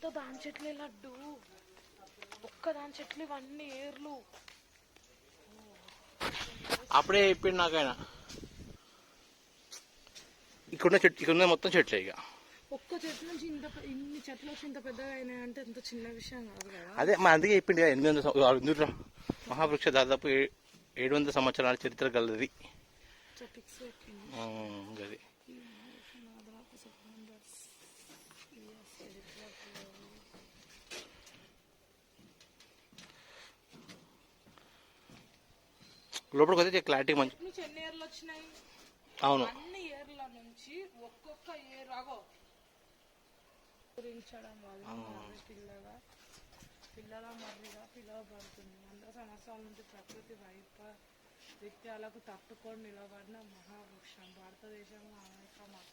అంతా దాని చెట్లే లడ్డు, ఒక్క దాని చెట్లు ఇవన్నీ ఏర్లు. అప్పుడే చెప్పిండు నాకైనా, ఇక్కడ చెట్టు ఇక్కడ మొత్తం చెట్లే. ఇక ఒక్క చెట్టు నుంచి ఇన్ని చెట్లు వచ్చి ఇంత పెద్దగా అయినాయంటే ఎంత చిన్న విషయం కాదు కదా. అదే మా అందుకే చెప్పిండు కదా 800 మహావృక్ష దాదాపు 700 సంవత్సరాల చరిత్ర గలది. గది లోపలికి వస్తే క్లారిటీ మంచి. ఎన్ని ఏర్లు వచ్చినాయి? అవును, అన్ని ఏర్ల నుంచి ఒక్కొక్క ఏరాగో గురించడం వల్ల పిల్లల మర్రిగా పిలువబడుతుంది. 100 సంవత్సరాల నుంచి ప్రకృతి వైపరీత్యాలకు తట్టుకొని నిలబడిన మహావృక్షం. భారతదేశంలో అనేక మత